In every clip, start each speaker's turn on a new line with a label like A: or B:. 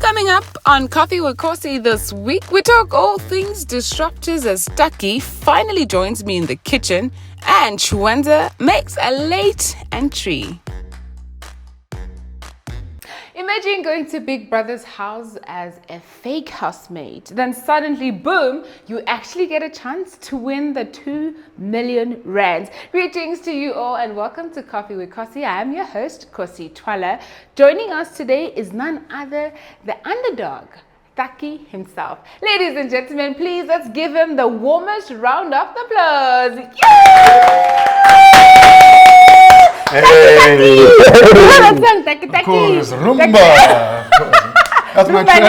A: Coming up on Coffee with Khosi this week, we talk all things disruptors as Taki finally joins me in the kitchen and Chuenza makes a late entry. Imagine going to Big Brother's house as a fake housemate. Then suddenly, boom, you actually get a chance to win the 2 million rands. Greetings to you all and welcome to Coffee with Khosi. I am your host, Khosi Twala. Joining us today is none other the underdog, Taki himself. Ladies and gentlemen, please let's give him the warmest round of applause. Yay!
B: Hey!
A: Taki.
B: Of course, Rumba! That's my track.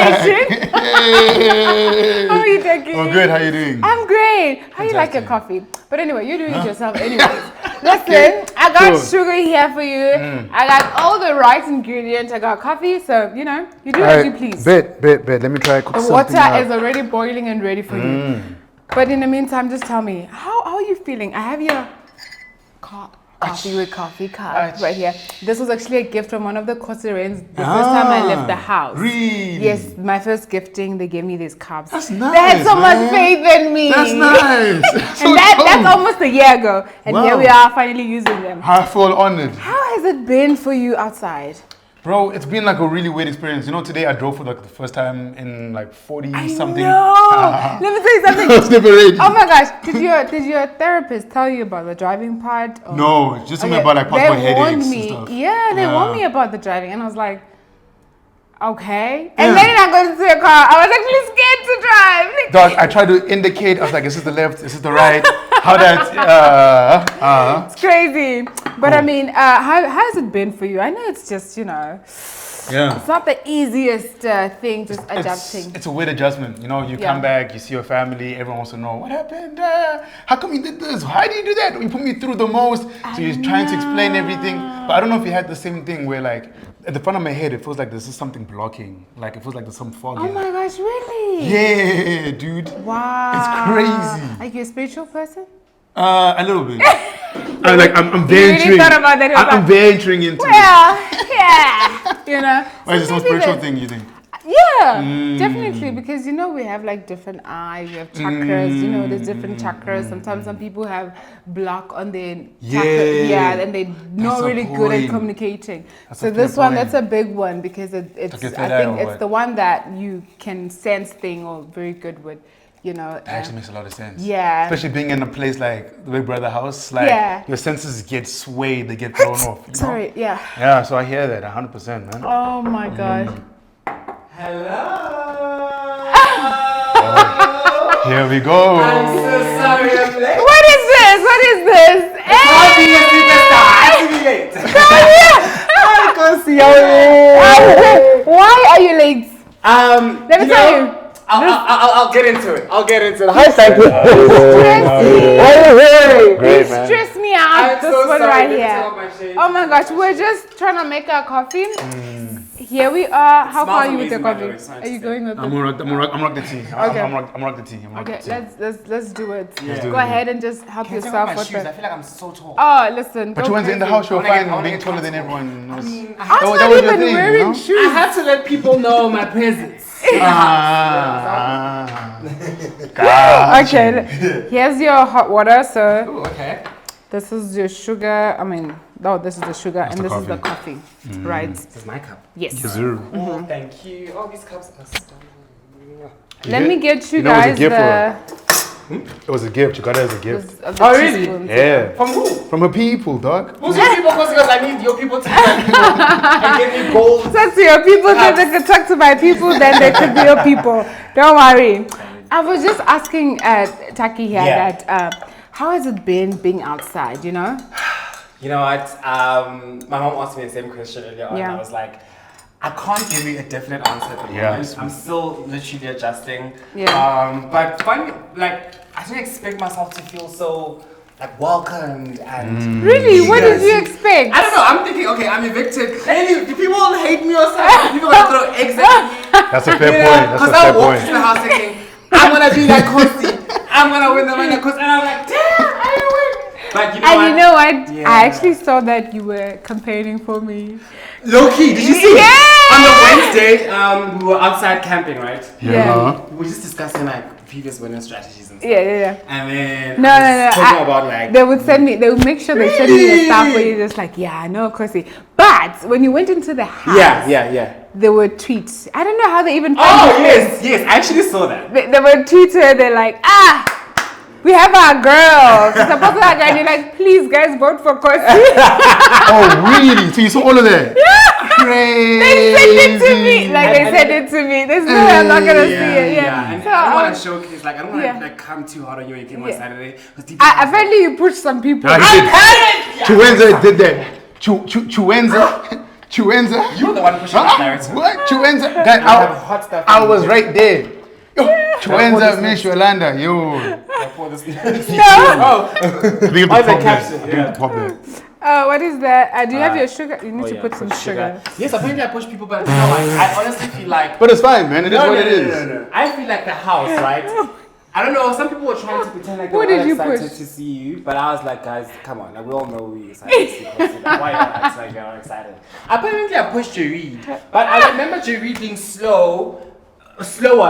A: How are you, Taki?
B: Oh, good. How you doing?
A: I'm great. How you like your coffee? But anyway, you're doing it yourself anyways. Listen, I got sugar here for you. I got all the right ingredients. I got coffee, so, you know, you do as you please.
B: Bet. Let me try to cook
A: The
B: something
A: water is already boiling and ready for you. But in the meantime, just tell me, how are you feeling? I have your Coffee with Coffee cup right here. This was actually a gift from one of the Khosirens the first time I left the house.
B: Really?
A: Yes, my first gifting, they gave me these cups.
B: That's nice.
A: They had so much faith in me.
B: That's nice.
A: And that's almost a year ago. And here we are finally using them.
B: I feel honored.
A: How has it been for you outside?
B: Bro, it's been like a really weird experience. You know, today I drove for like the first time in like 40-something.
A: No. Let me tell you something.
B: It's never ready.
A: Oh my gosh, did your therapist tell you about the driving part? Or?
B: No, it's just something about like possible headaches and stuff.
A: Yeah, they warned me about the driving, and I was like, okay. And then I got into the car. I was actually scared to drive.
B: Dog, I tried to indicate. I was like, is this the left? Is this the right? How that?
A: It's crazy. But I mean, how has it been for you? I know it's just, you know, it's not the easiest thing, just adapting.
B: It's a weird adjustment. You know, you come back, you see your family, everyone wants to know, what happened? How come you did this? Why did you do that? You put me through the most. So you're trying to explain everything. But I don't know if you had the same thing where like, at the front of my head, it feels like there's something blocking. Like it feels like there's some fog.
A: Oh my gosh, really?
B: Yeah, dude.
A: Wow.
B: It's crazy.
A: Are you a spiritual person?
B: A little bit. I'm venturing.
A: Really thought about that?
B: I'm venturing into it.
A: Yeah. You know.
B: Why is it some spiritual thing, you think?
A: Yeah, definitely, because you know we have like different eyes, we have chakras, you know, there's different chakras. Sometimes some people have block on their chakra, and they're not really good at communicating. So this one, that's a big one because I think it's the one that you can sense thing or very good with. You know,
B: it actually makes a lot of sense.
A: Yeah.
B: Especially being in a place like the Big Brother house, like your senses get swayed, they get thrown off. You know?
A: Sorry, yeah.
B: Yeah, so I hear that 100%, man.
A: Oh my God.
C: Hello.
B: Here we go.
C: I'm so sorry I'm late.
A: What is this?
C: Coffee is superstar. I have to be late.
A: I can see why are you late? Let me tell you.
C: I'll get into it. Hi, thank you.
A: You stress me out.
C: I'm
A: this
C: so
A: one
C: sorry.
A: right here. Oh my gosh, we're just trying to make our coffee. Here we are. How far are you with your coffee? Are you going with
B: I'm gonna rock the tea.
A: Okay.
B: I'm rock the tea.
A: Okay, let's do it.
C: Yeah.
A: Go ahead and just help yourself with
C: I
A: it.
C: feel like I'm so tall.
A: Oh, listen.
B: But you went in the house, you're fine being taller than everyone else.
A: I'm not even wearing shoes.
C: I have to let people know my presence.
A: Okay, here's your hot water. So
C: Ooh, okay.
A: this is your sugar. This is the sugar, and this is the coffee, right?
C: This is my cup.
A: Yes.
C: Oh, thank you. Oh, these cups are so...
A: Let me get you
B: know, it was a
A: guys
B: gift It was a gift. You got it as a gift.
C: Oh, really?
B: Yeah.
C: From who?
B: From her people, dog.
C: Who's your people? Because I need your people to and give me gold.
A: Talk to your people, then they can talk to my people, then they could be your people. Don't worry. I was just asking Taki here that how has it been being outside, you know?
C: You know what? My mom asked me the same question earlier on. I was like, I can't give you a definite answer at the moment. I'm still literally adjusting. But funny, like, I didn't expect myself to feel so like welcomed and
A: really. What did you expect?
C: I don't know. I'm thinking, okay, I'm evicted. Hey, do people hate me or something? People gonna throw eggs at me?
B: That's a fair point.
C: Because I walked to the house thinking, I'm gonna be like Khosi. I'm gonna win the money. And I'm like, damn, I didn't win. But you know
A: And
C: what?
A: you know what?
C: Yeah.
A: I actually saw that you were campaigning for me.
C: Low key, did you see?
A: Yeah!
C: On the Wednesday, we were outside camping, right?
A: Yeah.
C: We were just discussing like previous winning strategies and stuff.
A: Yeah.
C: And then
A: No.
C: talking about like
A: They would send me. They would make sure they send me the stuff where you're just like, yeah, I know, Khosi. But when you went into the house,
C: yeah.
A: there were tweets. I don't know how they even.
C: Oh yes, I actually saw that.
A: They were tweets where they're like, we have our girls. It's supposed to have, and you're like, please guys, vote for Khosi.
B: Oh really? So you saw all of that?
A: Yeah.
B: Crazy.
A: They sent it to me. Like they sent it to me. There's no way I'm not gonna see it. Yeah.
C: And
A: So,
C: I don't want to showcase, like I don't want to
A: yeah.
C: like come too hard on you when you came on Saturday.
A: apparently you pushed some people.
B: I did. Chuenza did that. Chuenza.
C: You were the one pushing this narrative.
B: What? Chuenza.
C: I have hot stuff
B: I
C: in
B: was
C: there.
B: right there. Yo, Chuenza, Miss Yolanda, yo.
C: Before this.
A: No.
B: Big
C: Why is it caption? Yeah.
B: problem.
A: What is that? Do you have your sugar? You need to put some
C: push
A: sugar.
C: Yes, apparently I push people, but no, I honestly feel like.
B: But it's fine, man. It is what it is.
C: No. I feel like the house, right? I don't know. Some people were trying to pretend like they
A: What
C: were
A: did you
C: excited
A: push?
C: to see you, but I was like, guys, come on. Like, we all know we're excited to see you. Like, why are you like you're not excited? Apparently, I pushed Jareed, but I remember Jareed being slower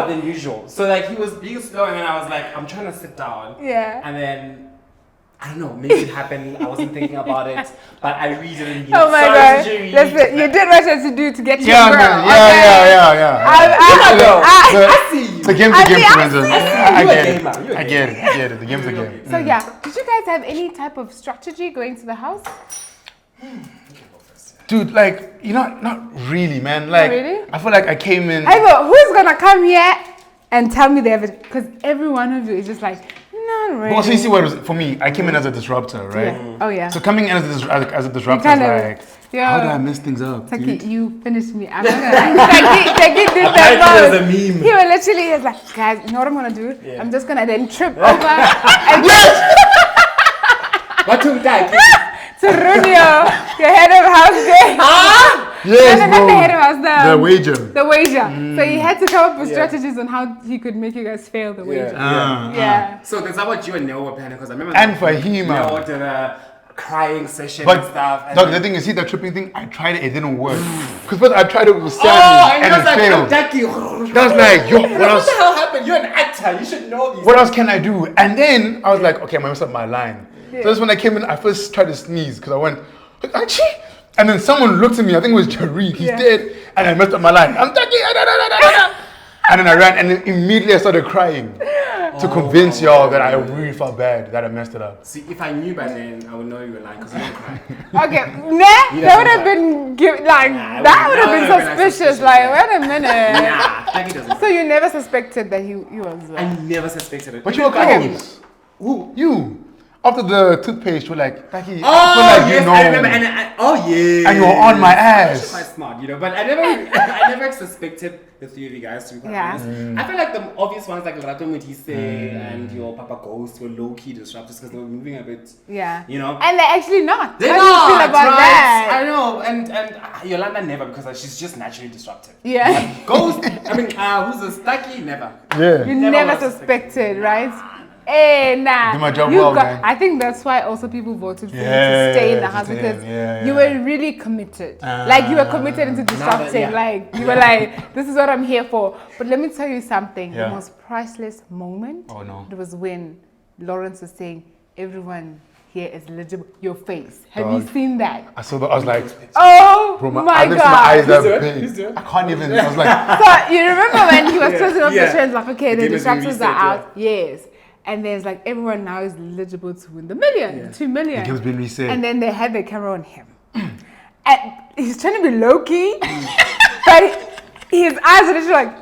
C: than usual. So like he was being slow, and then I was like, I'm trying to sit down.
A: Yeah.
C: And then. I don't know, maybe it happened. I wasn't thinking about it, but I really didn't hear.
A: Oh my
C: Sorry
A: god!
C: to Jareed.
A: Listen, you did what you had to do to get your
B: Yeah,
A: girl.
B: man.
A: Okay?
B: Yeah.
C: I see you.
B: The game's
A: I
B: a game,
A: see- I
B: Chuenza.
A: see.
B: I
C: You're a
B: get
C: gamer.
B: it.
C: You're a
B: I get it. The game's a game.
A: So yeah, did you guys have any type of strategy going to the house?
B: Dude, like, not really, man. Like,
A: really?
B: I feel like I came in.
A: I go, who's gonna come here and tell me they have it? Because every one of you is just like, not really.
B: But also, you see what it was for me. I came in as a disruptor, right?
A: Yeah. Oh yeah.
B: So coming in as a disruptor
A: kind
B: is
A: of-
B: like,
A: yeah.
B: how did I mess things up?
A: Taki,
B: dude?
A: you finished me. I'm not gonna. Taki did that.
C: Apparently
A: most.
C: there's a meme.
A: He was literally he was like, guys, you know what I'm gonna do?
C: Yeah.
A: I'm just gonna then trip over and
C: What took that?
A: to Runio, your head of house girl.
B: Yes,
A: No,
B: bro.
A: not the head of house,
B: The wager.
A: The wager. So he had to come up with strategies on how he could make you guys fail the wager. Yeah.
C: So that's not what you and Neo were planning, because I remember.
B: And Fahima.
C: Neo did a crying session
B: But
C: and stuff. And
B: dog, the thing is, see that tripping thing? I tried it didn't work. Because first I tried it with Sammy
C: and
B: and
C: it was
B: it
C: like,
B: failed.
C: Taki.
B: That was like, yo, what
C: What
B: else?
C: the hell happened? You're an actor. You should know these.
B: What else can I do? And then I was like, okay, I'm gonna mess up my line. So that's when I came in, I first tried to sneeze because I went, Achie! And then someone looked at me, I think it was Jareed, he's dead, and I messed up my line. I'm Taki, and then I ran, and then immediately I started crying to convince y'all that I really felt bad that I messed it up.
C: See, if I knew by then, I would know you were lying because you don't cry.
A: Okay, that would have been that would have been suspicious. Like, wait a minute.
C: Nah, Taki doesn't.
A: So you never suspected that he was.
C: I never suspected it.
B: But you were close.
C: Who?
B: You. After the toothpaste, you were like, Taki,
C: Oh,
B: I feel like
C: yes,
B: you know.
C: I remember. And
B: And you were on my
C: Actually
B: ass.
C: quite smart, but I never suspected the three of you guys to be quite
A: Yeah.
C: honest. I feel like the obvious ones like Rato Mutise and your Papa Ghost were low-key disruptors because they were moving a bit,
A: Yeah.
C: And
A: they're actually not.
C: they're
A: How do you
C: not,
A: feel about
C: right?
A: that?
C: I know, and Yolanda never because she's just naturally disruptive.
A: Yeah.
C: Ghost, who's a Taki? Never.
B: Yeah.
A: You
C: Never
A: never
C: was
A: suspected, right? Hey, nah.
B: Do my job
A: You
B: well, man.
A: I think that's why also people voted for you to
B: Yeah,
A: stay in the
B: to
A: house
B: stay
A: because
B: in,
A: you were really committed. Like you were committed into disrupting.
C: yeah.
A: Like you were like, this is what I'm here for. But let me tell you something.
B: Yeah.
A: The most priceless moment.
B: Oh, no.
A: It was when Lawrence was saying, everyone here is legible. Your face. Have
B: Dog.
A: you seen that?
B: I saw that, I was like,
A: Oh
B: bro,
A: my
B: my
A: God.
B: eyes are
C: Who's
B: big.
C: doing?
B: I can't even, I was like,
A: So you remember when he was closing off the
C: Yeah.
A: trends, like, okay, the
C: game is being
A: disruptors
C: reset,
A: are out. Yes. And there's like everyone now is eligible to win the million, the 2 million.
B: the game's been reset.
A: And then they had the camera on him. And he's trying to be low key, but his eyes are literally like.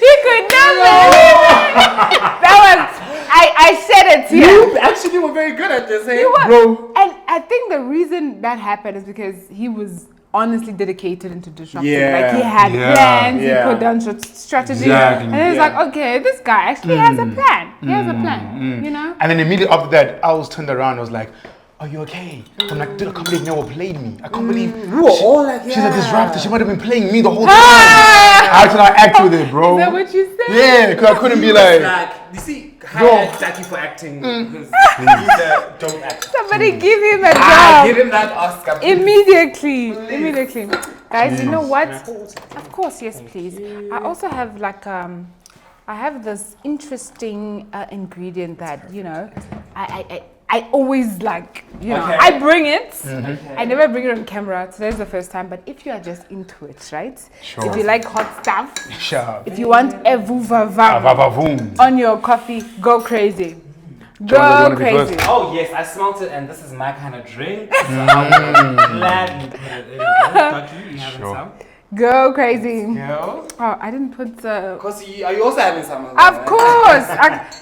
A: He could not believe it. That was, I said it to you.
C: You actually were very good at this, hey?
B: Bro.
A: And I think the reason that happened is because he was honestly dedicated into disrupting. Like he had plans,
C: yeah.
A: he put down strategy,
B: Exactly.
A: and it's like, okay, this guy actually has a plan. He has a plan, you know?
B: And then immediately after that, I was turned around. I was like, "Are you okay?" I'm like, "Dude, I can't believe Noah played me. I can't believe
C: We were all like,
B: she's a disruptor. She might have been playing me the whole time." I had to like act with it, bro.
A: Is that what you said?
B: Yeah, because I couldn't be like,
C: you see, hire Taki for acting because he's a dope actor.
A: Somebody give him a job.
C: Give him that Oscar. Please.
A: Immediately. Guys, you know what? Of course, yes, please. I also have like I have this interesting ingredient that, you know, I always like, you know, I bring it. I never bring it on camera. Today's the first time, but if you are just into it, right? Sure. If you like hot stuff, if you want a vuva on your coffee, go crazy. Go crazy.
C: Oh yes, I smelt it and this is my kind of drink. So I'm glad you put it in. Taki, you having some?
A: Go crazy.
C: Go.
A: Oh, I didn't put
C: Because are you also having some?
A: Of course.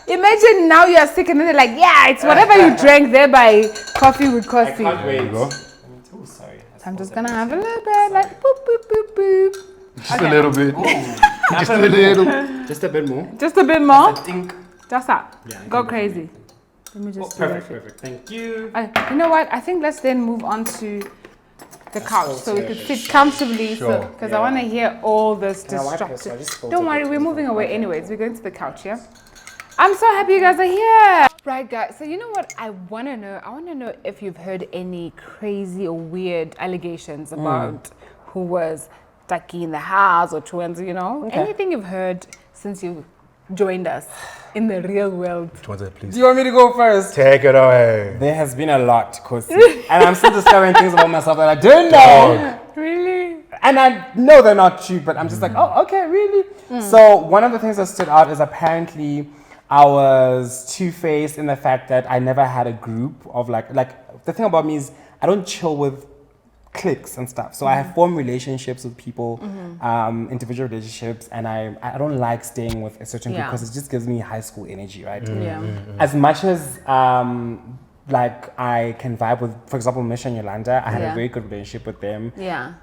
A: Imagine now you are sick and then they're like, yeah, it's whatever you drank there by coffee with Khosi.
C: I can't wait. Oh, sorry.
A: I'm just gonna have a little bit, like boop, boop, boop, boop.
B: Just a little bit. Just a little.
C: Just a bit more.
A: Just a bit more.
C: Just a think.
A: Just that. Yeah, go crazy. Let me just
C: perfect. Thank you.
A: You know what? I think let's then move on to the couch so we could sit comfortably.
B: Sure.
A: Because I want to hear all this destructive. Don't worry, we're moving away anyways. We're going to the couch, yeah? I'm so happy you guys are here. Right, guys. So you know what I want to know? I want to know if you've heard any crazy or weird allegations about who was Taki in the house or Chuenza, you know? Okay. Anything you've heard since you joined us in the real world.
B: Chuenza, please.
C: Do you want me to go first?
B: Take it away.
C: There has been a lot, Khosi. And I'm still discovering things about myself that I didn't know.
A: Really?
C: And I know they're not true, but I'm just like, oh, okay, really? So one of the things that stood out is apparently I was two-faced in the fact that I never had a group of like the thing about me is I don't chill with cliques and stuff. So I have formed relationships with people, individual relationships, and I don't like staying with a certain group because it just gives me high school energy, right? As much as like I can vibe with, for example, Misha and Yolanda, I had a very good relationship with them.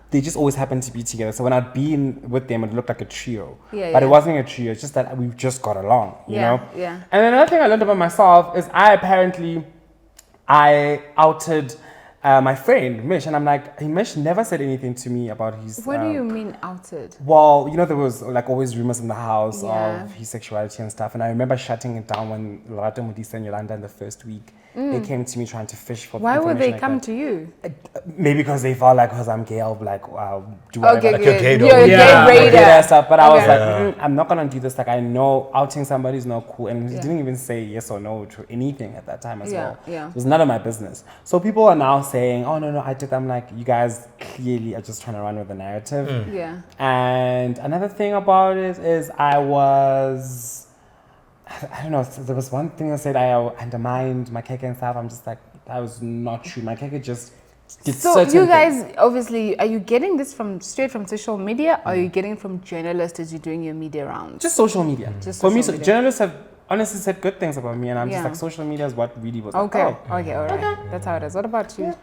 C: They just always happened to be together. So when I'd been with them, it looked like a trio. But it wasn't a trio, it's just that we just got along, you know? And then another thing I learned about myself is I outed my friend Mish, and I'm like, Mish never said anything to me about his.
A: What do you mean outed?
C: Well, you know, there was like always rumors in the house of his sexuality and stuff, and I remember shutting it down when Loretta, Modisa, and Yolanda in the first week they came to me trying to fish for.
A: Why would they
C: like
A: come
C: that.
A: to you?
C: Maybe because they felt like, because I'm gay, I'll be like, do whatever.
A: Okay,
C: Like
A: you're
C: gay
A: raider.
C: Stuff. But I was like, I'm not gonna do this. Like, I know outing somebody is not cool, and he didn't even say yes or no to anything at that time as well. It was none of my business. So people are now saying, oh no, I did. I'm like, you guys clearly are just trying to run with the narrative. And another thing about it is I don't know, there was one thing that said I undermined my keke and stuff. I'm just like, that was not true. My keke just did certain
A: you guys, obviously, are you getting this straight from social media or are you getting it from journalists as you're doing your media rounds?
C: Just social media. For me, journalists have honestly said good things about me, and I'm just like, social media is what really was
A: okay, all right. That's how it is. What about you?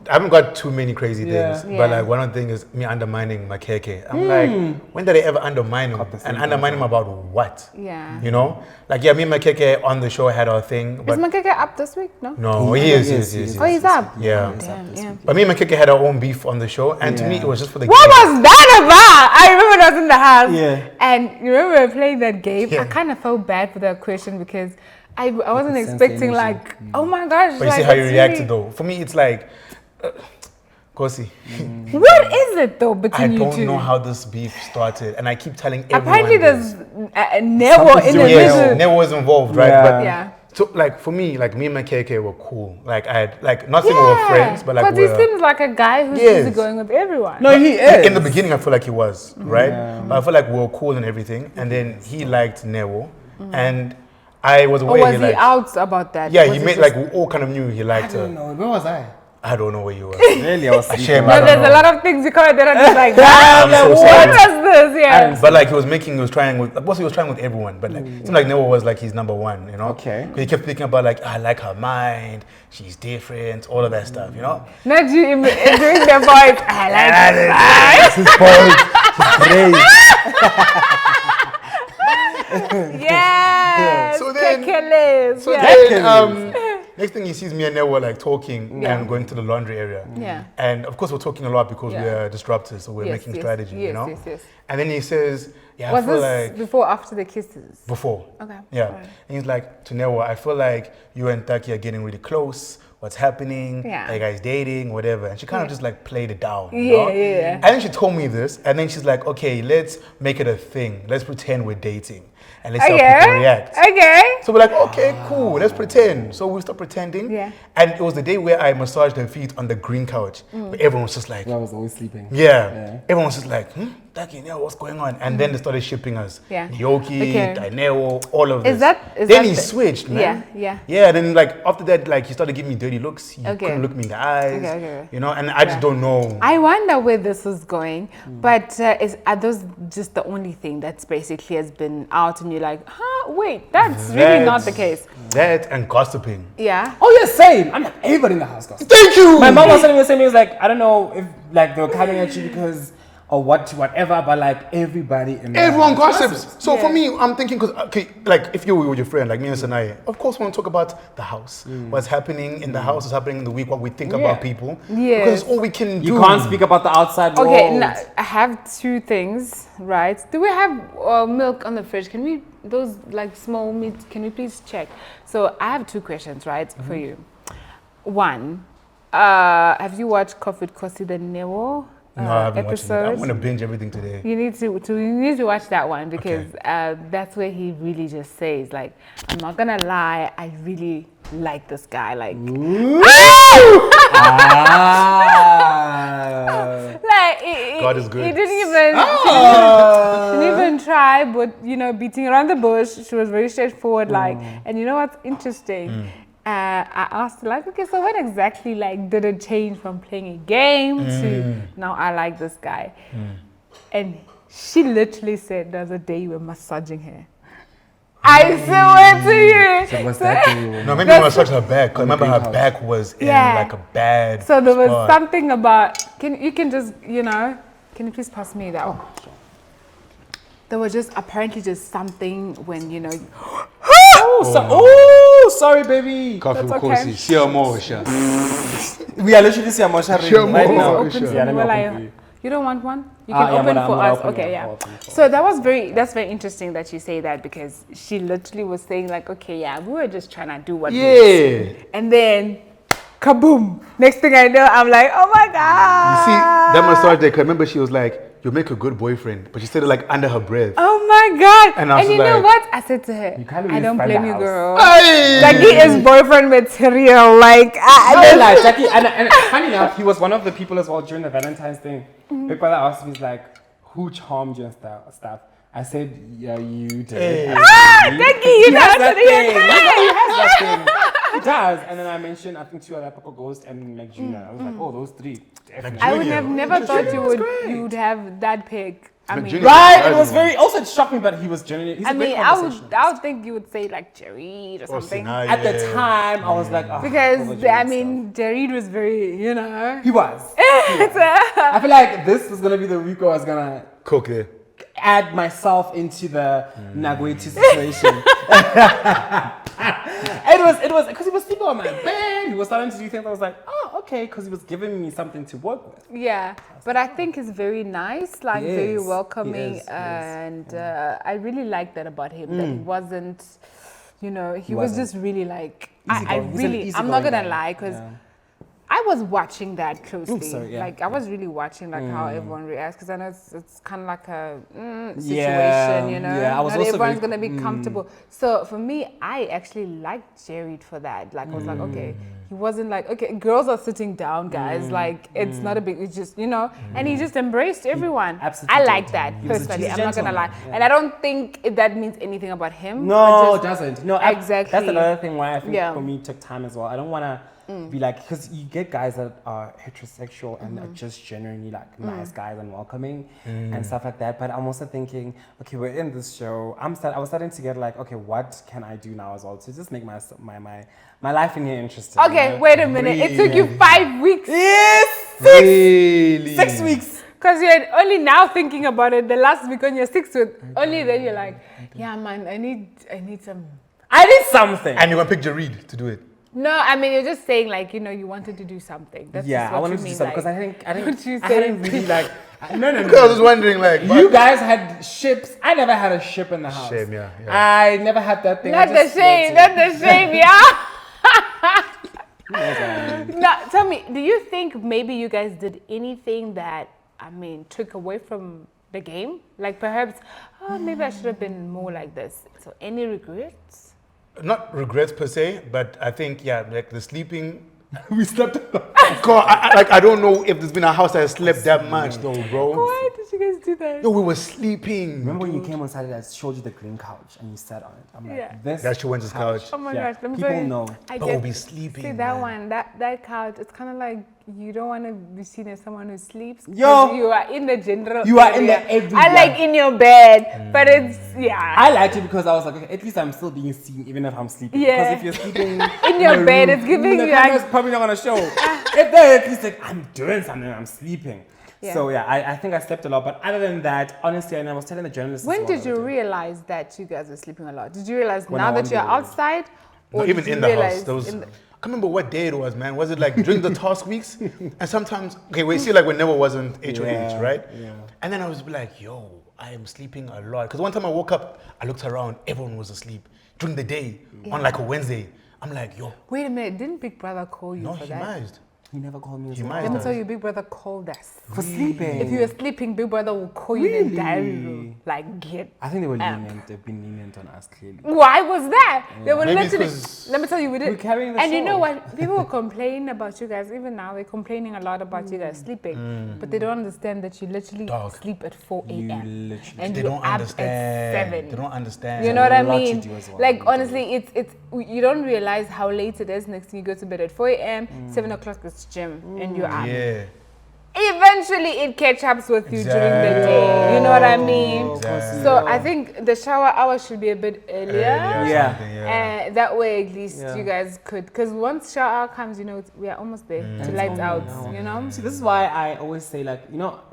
B: I haven't got too many crazy things, but like one of the things is me undermining my keke. I'm like, when did I ever undermine him? And undermine him about what? You know? Like, me and my keke on the show had our thing. But
A: is my keke up this week? No,
B: he is.
A: Oh, he's up?
B: Yeah. But me and my keke had our own beef on the show, and to me, it was just for the
A: What
B: game.
A: was that about? I remember when I was in the house, and you remember playing that game? I kind of felt bad for that question because I wasn't expecting like, oh my gosh.
B: But you see how you reacted though. For me, it's like, Khosi.
A: What is it though between you two?
B: I don't know how this beef started, and I keep telling everyone.
A: Apparently, there's Nevo in the middle.
B: Nevo was involved, right? But so, like for me, like me and my KK were cool. Like I had, like not saying we were friends, but like.
A: Because he seems like a guy who's easy going with everyone.
C: No, he is.
B: In the beginning, I feel like he was right, but I feel like we were cool and everything. And then he liked Nevo, and I was aware.
A: Or was he out about that?
B: Yeah, he made like we all kind of knew he liked her.
C: I don't know. Where was I?
B: I don't know where you were.
C: Really, I was sleeping.
A: No, there's a lot of things you can't. They're just like, what was this? Yeah.
B: But like he was trying with everyone. But like it seemed like Nevo was like his number one, you know.
C: Okay.
B: He kept thinking about like, I like her mind. She's different. All of that stuff, you know.
A: Not you doing the voice. I like her mind.
C: This is bold.
A: Yes.
B: So then, Next thing he sees me and Newa like talking and going to the laundry area.
A: Yeah.
B: And of course we're talking a lot because we're disruptors, so we're making strategy, you know?
A: Yes.
B: And then he says, yeah,
A: Was
B: I feel
A: this
B: like
A: before or after the kisses?
B: before.
A: Okay.
B: Yeah.
A: Right.
B: And he's like, to Newa, I feel like you and Taki are getting really close. What's happening?
A: Yeah.
B: Are you guys dating? Whatever. And she kind of just like played it down. You
A: Yeah,
B: know?
A: yeah.
B: And then she told me this, and then she's like, okay, let's make it a thing. Let's pretend we're dating. And let's see how people react.
A: Okay.
B: So we're like, okay, cool, let's pretend. So we start pretending.
A: Yeah.
B: And it was the day where I massaged her feet on the green couch. But everyone was just like,
C: I was always sleeping.
B: yeah. Everyone was just like, Taki, what's going on? And then they started shipping us.
A: Yeah.
B: Nyoki,
A: Okay.
B: Daineo, all of this.
A: Then
B: he switched, man.
A: Yeah.
B: Yeah, then like after that, like he started giving me dirty looks. He
A: Okay.
B: couldn't look me in the eyes.
A: Okay.
B: You know, and I just don't know.
A: I wonder where this is going, but are those just the only thing that's basically has been out and you're like, wait, that's really not the case.
B: That and gossiping.
A: Yeah.
C: Oh yeah, same. I'm like, everybody in the house goes.
B: Thank you!
C: My mom was telling me the same thing. He was like, I don't know if like they were coming at you because or whatever, but like everybody in the
B: Everyone
C: house
B: gossips. So for me, I'm thinking, because, okay, like if you were with your friend, like me and Sanaya, of course we want to talk about the house. What's happening in the house, what's happening in the week, what we think about people.
A: Yes.
B: Because it's all we can do.
C: You can't speak about the outside world.
A: Okay, now, I have two things, right? Do we have milk on the fridge? Can we, those like small meat, can we please check? So I have two questions, right, for you. One, have you watched Khoffee with Khosi the Nero?
B: No, I haven't watched it.
A: episode?
B: I'm going to binge everything today.
A: You need to watch that one because that's where he really just says like, I'm not gonna lie, I really like this guy. Like, like
B: God is good.
A: He didn't even try, but you know, beating around the bush. She was very straightforward. Like, and you know what's interesting? I asked her, like, okay, so what exactly like did it change from playing a game to now I like this guy? And she literally said there was a day you were massaging her. I swear to you.
C: So what's that thing?
B: No, maybe I massaged her back. Because remember her back was in like a bad
A: So there was
B: spot.
A: something about, can you please pass me that? Oh, sure. There was just apparently just something when, you know,
C: sorry, baby.
B: Coffee
A: That's
B: with
A: okay.
B: Khosi. See more, Sha.
C: We are literally seeing Mosha right now.
A: Open
C: Yeah, let me
A: well,
C: open for you.
A: you don't want one? You can open
C: I'm
A: for
C: gonna
A: us.
C: open,
A: Okay,
C: yeah,
A: yeah.
C: I'll open for
A: So that's very interesting that you say that because she literally was saying like, okay, yeah, we were just trying to do what we did. And then kaboom. Next thing I know, I'm like, oh my God.
B: You see, that massage day, 'cause remember she was like, you'll make a good boyfriend. But she said it like under her breath.
A: Oh my God.
B: And I was
A: you know
B: like-
A: what? I said to her,
C: can't
A: I don't
C: really
A: blame
C: find
A: you,
C: the
A: girl.
B: Hey!
A: Like, he is boyfriend material. Like,
C: No, like Jackie, and funny enough, he was one of the people as well during the Valentine's thing. Big Brother asked me, he's like, who charmed you and stuff? I said, yeah, you did.
B: Hey.
A: Becky, you know
C: He has
A: what
C: that
A: to do.
C: thing. He has that thing. He does. And then I mentioned, I think two other Poco Ghost and like Junior. I was like, oh, those three. Definitely.
A: I would have
B: Junior.
A: never thought you would have that pick. I
B: But
A: mean,
B: Junior-
C: Right, it was very, also it shocked me, but he was genuinely, he's
A: I
C: a great
A: mean, I
C: conversationalist.
A: would think you would say like Jareed or something.
B: Sinai,
C: At the
B: yeah.
C: time, I was like, oh,
A: Because,
C: over Jareed
A: I
C: stuff.
A: mean, Jareed was very, you know.
C: He was. I feel like this was going to be the week where I was going to
B: Cook there.
C: add myself into the Nagweti situation. It was because he was sleeping on my bed. He was starting to do things. I was like, oh, okay, because he was giving me something to work with.
A: Yeah, but I think it's very nice, like
C: He
A: very
C: is.
A: welcoming,
C: He is.
A: and I really like that about him. That he wasn't, you know, he was
C: wasn't.
A: just really like.
C: Easygoing. He's an
A: I'm not
C: easygoing
A: gonna
C: guy.
A: lie, because
C: Yeah.
A: I was watching that closely.
C: sorry, yeah.
A: Like I was really watching like how everyone reacts, because I know it's kind of like a situation,
C: Yeah,
A: you know.
C: yeah, I was
A: not
C: also
A: everyone's
C: very-
A: gonna be comfortable. So for me, I actually liked Jared for that. Like I was like, okay, he wasn't like, okay, girls are sitting down, guys. Like it's not a big, it's just, you know. And he just embraced everyone.
C: absolutely
A: I
C: did.
A: like that
C: He was a-
A: personally.
C: he's a
A: I'm not gonna lie,
C: gentleman, yeah.
A: and I don't think that means anything about him.
C: No,
A: but
C: it doesn't. No,
A: Exactly.
C: That's another thing why I think
A: Yeah.
C: for me it took time as well. I don't want to be like, because you get guys that are heterosexual and are just genuinely like nice guys and welcoming and stuff like that. But I'm also thinking, okay, we're in this show. I was starting to get like, okay, what can I do now as well to just make my life in here interesting?
A: Okay,
C: you know?
A: wait a minute. It took you 5 weeks.
C: Yes,
B: Really?
C: 6 weeks.
A: Because you're only now thinking about it. The last week when you're 6 weeks, only then you're like, yeah, man, I need some.
C: I did something.
B: And you're going to pick Jareed to do it.
A: No, I mean you're just saying like you wanted to do something. That's just what
C: I wanted
A: you
C: to do
A: mean,
C: something because I think I hadn't really like. No.
B: I was wondering, like,
C: You guys had ships. I never had a ship in the house.
B: Shame, yeah.
C: I never had that thing.
A: Not the shame, yeah. Now, tell me, do you think maybe you guys did anything that took away from the game? Like perhaps, maybe I should have been more like this. So any regrets?
B: Not regrets per se, but I think like the sleeping.
C: We slept.
B: God, I don't know if there's been a house that has slept that much though, bro.
A: Why did you guys do that?
B: No, we were sleeping.
C: Remember when you came on Saturday? I showed you the green couch and you sat on it. I'm like, this.
B: That's Chuenza's couch.
A: Oh my gosh, let me
C: People
A: tell you,
C: know.
B: We'll be sleeping.
A: See that one, that couch. It's kind of like you don't want to be seen as someone who sleeps.
C: Yo,
A: you are in the general.
C: You are in the every.
A: I like in your bed, but it's
C: I liked it because I was like, okay, at least I'm still being seen even if I'm sleeping.
A: Yeah.
C: Because if you're sleeping
A: in your bed, it's giving
C: the
A: you
C: camera's probably not gonna show. If they're at least like I'm doing something, I'm sleeping.
A: Yeah.
C: So I think I slept a lot. But other than that, honestly, and I was telling the journalists.
A: When did you realize that you guys were sleeping a lot? Did you realize
C: When
A: now
C: I
A: that you're
C: wondered.
A: outside?
B: No,
A: Or
B: even
A: did you
B: in the house.
A: realize
B: There was,
A: in
B: I can't remember what day it was, man. Was it like during the task weeks? And sometimes, like when Never wasn't HOH, right?
C: Yeah.
B: And then I was like, yo, I am sleeping a lot. Because one time I woke up, I looked around, everyone was asleep during the day on like a Wednesday. I'm like, yo.
A: Wait a minute, didn't Big Brother call you
B: No,
A: for
B: he
A: that?
B: mized.
C: He never called me.
B: He
C: well.
B: might
A: Let me
B: have.
A: tell you, Big Brother called us.
C: For sleeping.
A: If you were sleeping, Big Brother will call you in the diary room. Like, get
C: I think they were
A: up.
C: lenient. They've been lenient on us clearly.
A: Why was that? They were
B: Maybe it's
A: literally.
B: 'cause
A: Let me tell you, we did.
C: we're carrying the
A: And you know
C: show.
A: what? People will complain about you guys. Even now, they're complaining a lot about you guys sleeping. But they don't understand that you literally
B: Dog.
A: sleep at 4
C: You
A: a.m.
C: literally.
A: And
B: They
A: you're
B: don't
A: up
B: understand.
A: at 7.
B: They don't understand.
A: You know what I
C: a lot to
A: mean?
C: do as well.
A: Like
C: You do.
A: honestly, it's you don't realize how late it is. Next thing you go to bed at 4 a.m. 7 o'clock is gym, and you're up.
B: Yeah.
A: Eventually, it catch up with you during the day. You know what I mean?
B: Exactly.
A: So I think the shower hour should be a bit earlier.
C: Yeah.
A: And that way, at least
C: Yeah.
A: you guys could, because once shower hour comes, we are almost there to lights out. You know.
C: See, this is why I always say, like,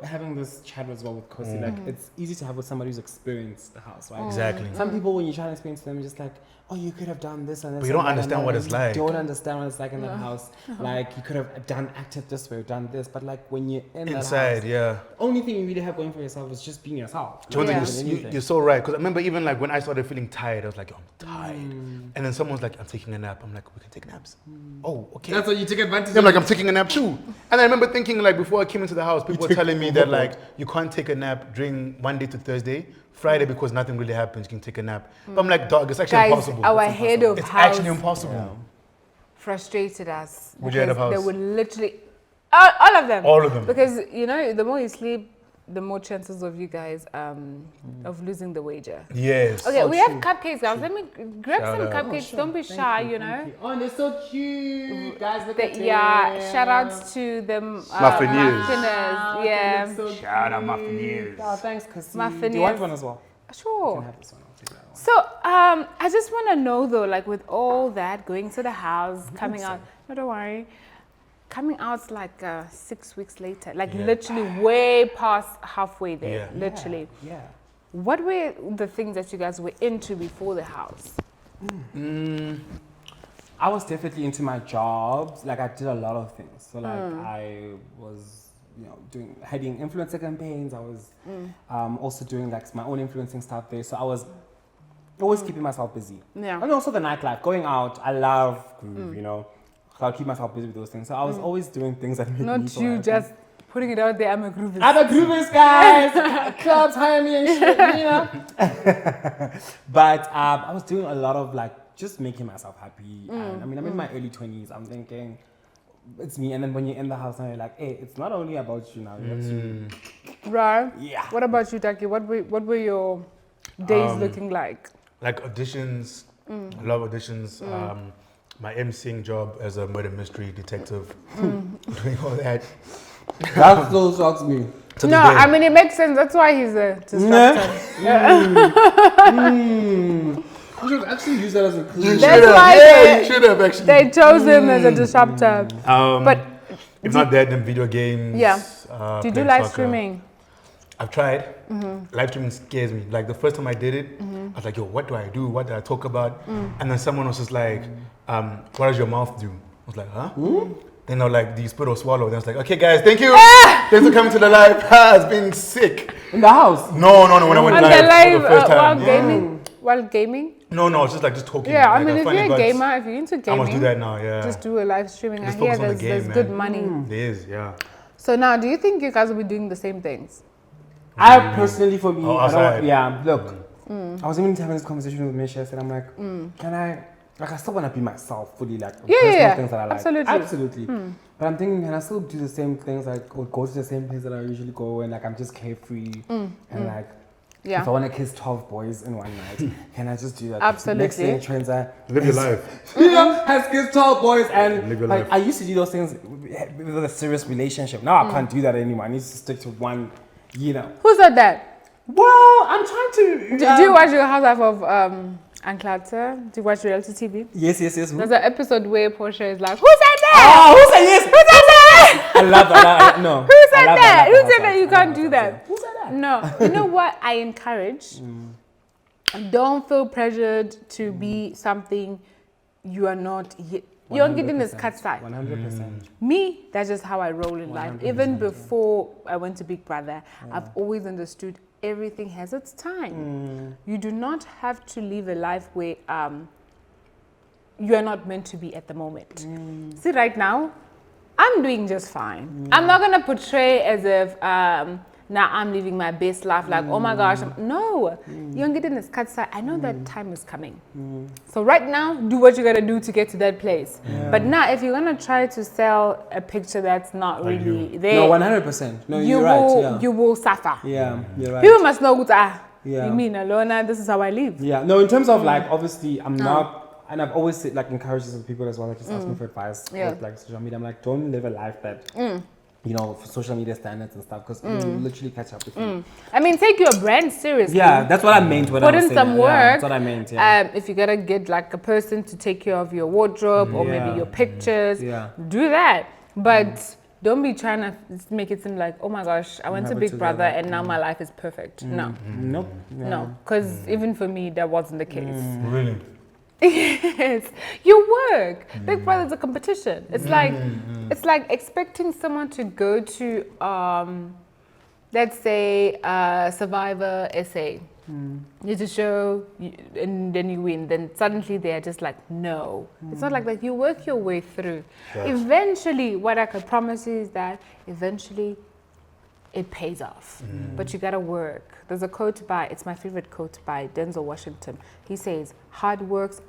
C: having this chat as well with Khosi, like, it's easy to have with somebody who's experienced the house, right?
B: Exactly.
C: Some people, when you try to explain to them, just like, oh, you could have done this and this.
B: But you don't
C: and that
B: understand
C: and
B: what
C: that,
B: it's
C: and
B: like.
C: You don't understand what it's like in that house. Like, you could have acted this way, done this. But, like, when you're
B: Inside,
C: the only thing you really have going for yourself is just being yourself.
B: Chuenza,
A: Yeah.
B: you're so right. Because I remember even like when I started feeling tired, I was like, yo, I'm tired. And then someone's like, I'm taking a nap. I'm like, we can take naps. Oh, okay.
C: That's what you take advantage
B: I'm like, I'm taking a nap too. And I remember thinking like before I came into the house, people were telling me that like you can't take a nap during Monday to Thursday. Friday, because nothing really happens, you can take a nap. But I'm like, dog, it's actually
A: Guys,
B: impossible.
A: our head of
B: It's
A: house
B: actually impossible.
A: frustrated us.
B: Which head of
A: because They
B: house?
A: would literally, all of them.
B: All of them.
A: Because the more you sleep, the more chances of you guys of losing the wager.
B: Yes.
A: Okay,
C: Oh,
A: we have
C: true.
A: cupcakes, guys. Let me grab
B: Shout
A: some
B: out.
A: cupcakes. Don't be shy,
C: Oh, they're so cute. Guys, look at them.
A: Yeah, shout outs to them.
B: Muffineers.
A: Muffiners, yeah.
B: Shout out Muffineers.
C: Oh, thanks, Khosi.
A: Muffineers.
C: Do you want one as well? You
A: Sure.
C: can have this one. I'll take that one.
A: So, I just want to know though, like with all that, going to the house, coming out, no, don't worry, coming out's like 6 weeks later, like literally way past halfway there,
B: Yeah.
A: literally.
C: Yeah.
A: What were the things that you guys were into before the house?
C: I was definitely into my jobs. Like, I did a lot of things. So, like, I was, heading influencer campaigns. I was also doing, like, my own influencing stuff there. So, I was always keeping myself busy.
A: Yeah.
C: And also the nightlife. Going out, I love groove, I'll keep myself busy with those things. So, I was always doing things that made me
A: Not
C: feel
A: you
C: happy.
A: just putting it out there, I'm a groovist.
C: I'm a groovist, guys. Clubs hire me and shit, But I was doing a lot of like just making myself happy. And I mean, I'm in my early 20s. I'm thinking it's me. And then when you're in the house now, you're like, hey, it's not only about you now. You have to,
A: Right.
C: yeah.
A: What about you, Taki? What were your days looking like?
B: Like auditions, I love auditions. My emceeing job as a murder mystery detective, doing all that.
C: That still shocks me.
B: To
A: No,
B: this day.
A: I mean it makes sense. That's why he's a disruptor.
C: I should actually use that as a clue.
B: You should
A: That's
B: have.
A: why
B: Yeah, you should have actually.
A: They chose him as a disruptor. But
B: if not that, then video games.
A: Yeah. Do you do
B: playing
A: live
B: soccer.
A: streaming?
B: I've tried. Live streaming scares me. Like the first time I did it, I was like, yo, what do I do? What do I talk about? And then someone was just like, what does your mouth do? I was like, huh? Then they're like, do you spit or swallow? Then I was like, okay guys, thank you. Thanks for coming to the live. It's been sick.
C: In the house?
B: No, when I went live for the first time.
A: While gaming?
B: No, it's just talking.
A: Yeah,
B: like,
A: I mean, if you're a gamer, if you're into gaming,
B: I must do that now, yeah.
A: Just do a live streaming. I
B: Just
A: hear
B: focus on the
A: there's
B: game,
A: good
B: man.
A: money.
B: There is, yeah.
A: So now, do you think you guys will be doing the same things?
C: I personally, for me,
B: outside.
C: look, I was even having this conversation with Misha, and I'm like, can I, like, I still want to be myself fully, like, things that I like. Absolutely. But I'm thinking, can I still do the same things, like, or go to the same place that I usually go, and like, I'm just carefree, and like, if I want to kiss 12 boys in one night, can I just do that?
A: Absolutely.
C: Next thing, Chuenza
B: Live your life.
C: has kissed 12 boys, and
B: Live your
C: like,
B: life.
C: I used to do those things with a serious relationship. Now I can't do that anymore. I need to stick to one, you know.
A: Who said that?
C: Well, I'm trying to.
A: Do you watch your Housewife of Anklata? Do you watch reality TV?
C: Yes.
A: There's an episode where Portia is like, who said that?
C: Oh, who said yes? Who said that? I love that. No.
A: Who said that? Who said that you can't do that?
C: Who said that?
A: No. You know what I encourage? Don't feel pressured to be something you are not yet. You're getting this cut side.
C: 100%.
A: Me, that's just how I roll in life. Even before I went to Big Brother, I've always understood everything has its time. You do not have to live a life where you are not meant to be at the moment. See, right now, I'm doing just fine. I'm not gonna portray as if now I'm living my best life, like, oh my gosh, no. You're getting this cut side. I know that time is coming. So right now, do what you gotta do to get to that place. But now, if you're gonna try to sell a picture that's not really there,
C: No, 100%. No, you're right. Yeah.
A: You will suffer.
C: Yeah, you're right.
A: People must know,
C: Yeah.
A: you mean, Alona, this is how I live.
C: Yeah, no, in terms of like, obviously, I'm not, and I've always said, like, encouraged some people as well, like, just ask me for advice with like social media. I'm like, don't live a life that, you know, for social media standards and stuff, because it will literally catch up with you.
A: I mean, take your brand seriously.
C: Yeah, that's what I meant when I
A: Put
C: was
A: in
C: saying
A: some
C: that.
A: work.
C: Yeah, that's what I meant, yeah.
A: If you gotta get like a person to take care of your wardrobe or maybe your pictures, do that. But don't be trying to make it seem like, oh my gosh, I went to Big Brother and now my life is perfect. No.
C: Nope. Yeah.
A: No, because even for me, that wasn't the case.
B: Really?
A: Yes, you work. Big Brother's a competition. It's like expecting someone to go to, let's say, Survivor SA. You just show, and then you win. Then suddenly they're just like, no. It's not like that. You work your way through. Eventually, what I could promise you is that eventually it pays off. But you gotta work. There's a quote by, it's my favorite quote by Denzel Washington. He says, hard works.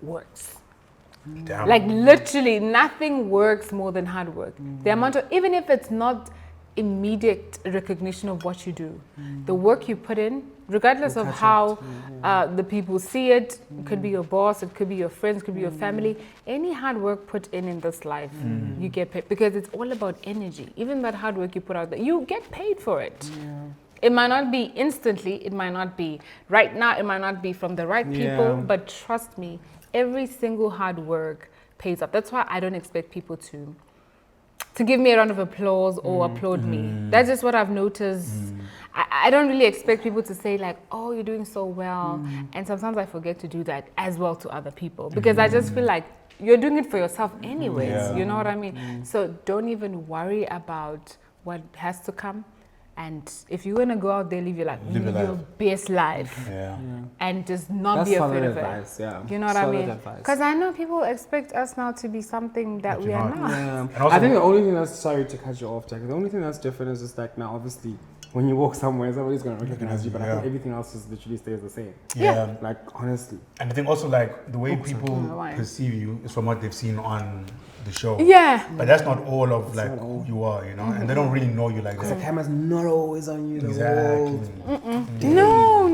B: Damn.
A: Like literally nothing works more than hard work. The amount of, even if it's not immediate recognition of what you do, the work you put in, regardless of how the people see it, could be your boss, it could be your friends, it could be your family, any hard work put in this life, you get paid, because it's all about energy. Even that hard work you put out there, you get paid for it. It might not be instantly, it might not be right now, it might not be from the right people, but trust me, every single hard work pays off. That's why I don't expect people to give me a round of applause or applaud me. That's just what I've noticed. I don't really expect people to say like, oh, you're doing so well. And sometimes I forget to do that as well to other people, because I just feel like you're doing it for yourself anyways. You know what I mean? So don't even worry about what has to come. And if you want to go out there, live your best life. And just not be afraid of it. You know what I mean? Because I know people expect us now to be something that we are not.
C: I think the only thing that's, sorry to cut you off, Jack, the only thing that's different is just like now, obviously, when you walk somewhere, somebody's going to recognize you, but I think everything else just literally stays the same. Like, honestly.
B: And I think also, like, the way people perceive you is from what they've seen on the show.
A: But
B: that's not all of, like, who you are, you know? And they don't really know you like that.
C: The camera's not always on you.
B: Exactly.
A: No.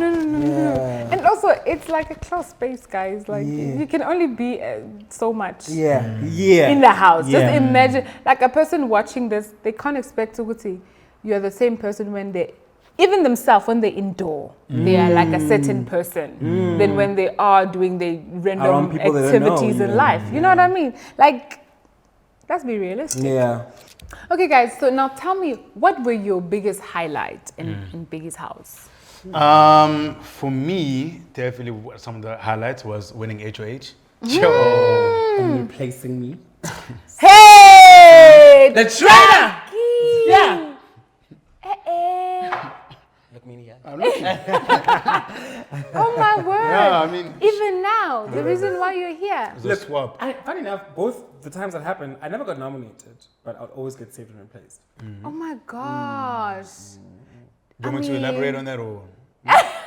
A: And also, it's like a closed space, guys. Like, you can only be so much in the house. Just imagine, like, a person watching this, they can't expect to see you're the same person when they, even themselves, when they're indoor, they are like a certain person than when they are doing the random activities in life. You know what I mean? Like, let's be realistic. Okay, guys. So now tell me, what were your biggest highlight in Biggie's house?
B: For me, definitely some of the highlights was winning HOH.
C: And replacing me.
A: Hey,
C: The trainer! Yeah. Look me in the eye.
A: Oh my word!
B: Yeah, I mean,
A: Even now, the reason why you're here.
B: it's a swap.
C: Funny enough, both the times that happened, I never got nominated, but I'd always get saved and replaced.
A: Oh my gosh!
B: Do you want me to elaborate on that or?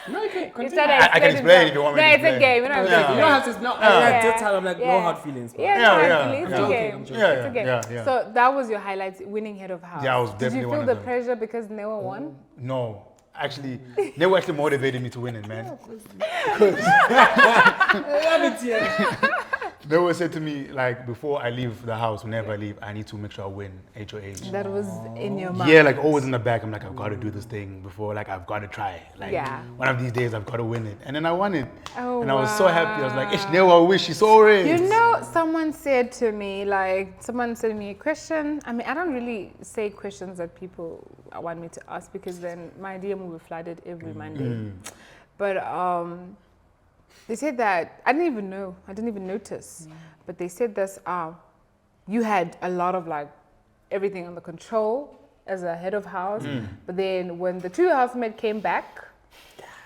C: No, you can't.
A: You
C: Continue.
A: said
B: I can explain if you want me
A: no,
B: to
A: it's a
B: explain.
A: game. You don't have to
B: Yeah.
A: explain.
C: You don't have to. No, at this time, I'm like, no hard feelings. But
A: Yeah,
B: Yeah,
A: no,
B: yeah,
A: actually, it's
B: yeah.
A: a
C: I'm
A: game.
C: joking.
B: Yeah,
A: It's a game.
B: yeah.
A: So that was your highlights, winning head of house.
B: Yeah, I was
A: Did
B: definitely
A: you
B: one
A: feel
B: of
A: the
B: them.
A: pressure because Newa won?
B: No, actually, they were actually motivated me to win it, man. They always said to me, like, before I leave the house, whenever I leave, I need to make sure I win HOH.
A: That was in your mind.
B: Yeah, like always in the back, I'm like, I've got to do this thing before, like, I've got to try. Like,
A: Yeah.
B: one of these days, I've got to win it. And then I won it.
A: Oh,
B: and I was so happy. I was like,
A: wow.
B: Ish, never wish, she's so rich.
A: You know, someone said to me, someone said me a question. I mean, I don't really say questions that people want me to ask because then my DM will be flooded every Monday. But they said that, I didn't even know, I didn't even notice. But they said this, you had a lot of like everything under control as a head of house. But then when the two housemates came back,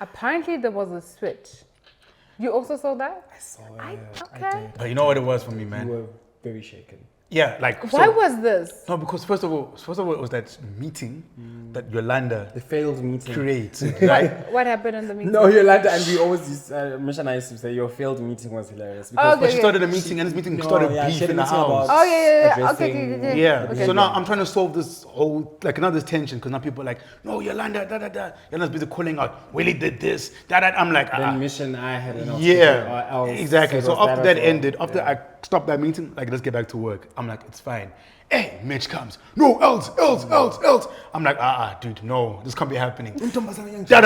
A: apparently there was a switch. You also saw that?
C: I saw it.
A: I
C: I did.
B: But you know what it was for me, man?
C: You were very shaken.
B: Yeah, like.
A: Why
B: so-
A: was this?
B: No, because first of all, it was that meeting that Yolanda
C: The failed meeting.
B: created, right?
A: What happened in the meeting?
C: No, Yolanda, and we always used, Misha and I used to say your failed meeting was hilarious. Because
A: Okay.
B: But she started a meeting, and this meeting started
C: she
B: beef
C: had a
B: in the
C: meeting
B: house.
C: about
A: Oh, yeah.
C: addressing-
A: Okay.
B: Yeah.
A: Okay.
B: So now I'm trying to solve this whole, like, another tension, because now people are like, no, Yolanda, da. Yolanda's busy calling out, Willie did this, da. I'm like,
C: Then Misha and I had an
B: yeah, exactly. So after that
C: as well.
B: ended, after I stopped that meeting, like, let's get back to work. I'm like, it's fine. Hey, Mitch comes. No, else. I'm like, dude, no, this can't be happening. Da.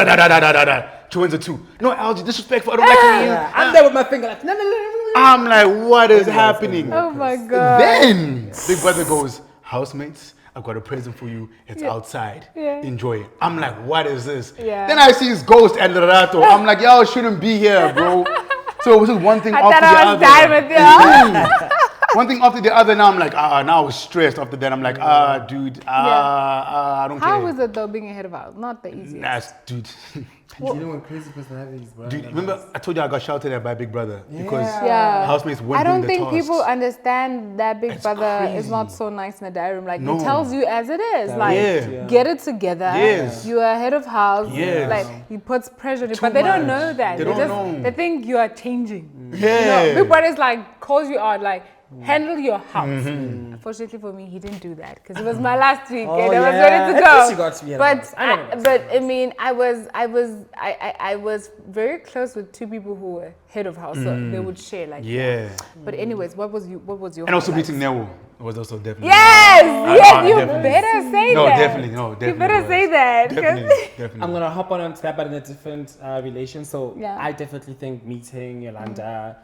B: Chuenza too. No, Algie, disrespectful. I don't like you.
C: Yeah, I'm there with my finger like, no.
B: I'm like, what is happening?
A: Oh my God.
B: Then Big Brother goes, housemates, I've got a present for you. It's outside.
A: Yeah.
B: Enjoy it. I'm like, what is this?
A: Yeah.
B: Then I see his ghost and Rato. I'm like, y'all shouldn't be here, bro. So it was just one thing
A: I
B: after
A: thought I was dying
B: the
A: with
B: other. One thing after the other. Now I'm like, now I was stressed. After that, I'm like, dude, I don't care.
A: How is it though being a head of house? Not the easiest.
B: That's, dude.
C: You know what crazy personalities, bro?
B: Dude, remember I told you I got shouted at by Big Brother because
A: Yeah.
B: housemates weren't
A: I don't
B: doing the
A: think people
B: tasks.
A: understand that Big
B: It's
A: Brother is
B: crazy.
A: not so nice in the diary room. Like
B: No.
A: he tells you as it is.
C: Direct,
A: Like
B: Yeah.
A: get it together.
B: Yes.
A: You are head of house.
B: Yes.
A: Like he puts pressure on you.
B: Too
A: But they don't
B: much.
A: know that.
B: They don't know.
A: They think you are changing.
B: Yeah.
A: You know, Big Brother is like calls you out like handle your house. Unfortunately for me, he didn't do that because it was my last week
C: Oh,
A: and I was
C: yeah.
A: ready to
C: At
A: go.
C: least you got to be head of house. I know that.
A: I mean, I was very close with two people who were head of house, so they would share like.
B: Yeah.
A: But anyways, what was your?
B: And also
A: highlights?
B: meeting Nero was also definitely.
A: Yes, you
B: definitely.
A: better say
B: No,
A: that.
B: definitely.
A: You better say that. 'cause-
B: Definitely.
C: I'm gonna hop on to that, but in a different relation. So
A: Yeah.
C: I definitely think meeting Yolanda,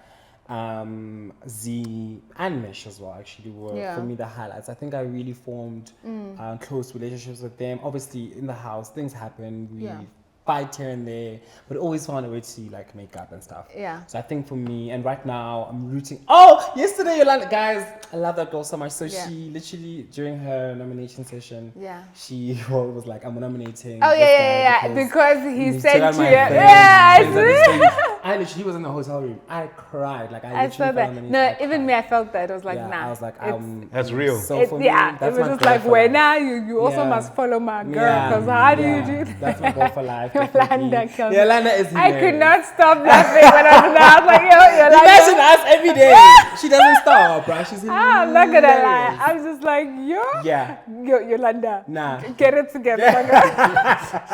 C: Z, and Mish as well actually were
A: Yeah.
C: for me the highlights. I think I really formed close relationships with them. Obviously, in the house, things happen. We
A: Yeah.
C: fight here and there, but always found a way to like make up and stuff.
A: Yeah.
C: So I think for me, and right now I'm rooting. Oh, yesterday Yolanda, guys, I love that girl so much. So
A: Yeah.
C: she literally during her nomination session,
A: Yeah.
C: she was like, "I'm nominating."
A: Oh
C: this
A: yeah,
C: guy
A: because he
C: he
A: said
C: took
A: to
C: out
A: you.
C: my face,
A: Yeah, I
C: friends at the
A: see.
C: stage. I literally was in the hotel room. I cried. Like I
A: I
C: literally
A: saw
C: fell
A: that.
C: on my knees.
A: No,
C: I
A: even
C: cried.
A: me, I felt that. I was like,
C: Yeah,
A: nah.
C: I was like,
A: it's-
B: That's real.
C: So for me,
A: yeah,
C: that's
A: it was
C: my
A: just
C: goal
A: like,
C: for
A: well,
C: life.
A: now you also
C: Yeah.
A: must follow my girl,
C: Yeah,
A: because how do you
C: yeah,
A: do that?
C: That's my goal for life.
A: Yolanda
C: definitely.
A: kills me.
C: Yolanda is
A: I could
C: hilarious.
A: not stop laughing when I was in the house. Like, yo,
C: Imagine
A: Yolanda.
C: us every day. She doesn't stop, bro. She's
A: I'm not gonna lie.
C: hilarious.
A: I'm just like, yo,
C: Yeah.
A: Yolanda.
C: Nah.
A: Get it together. my girl.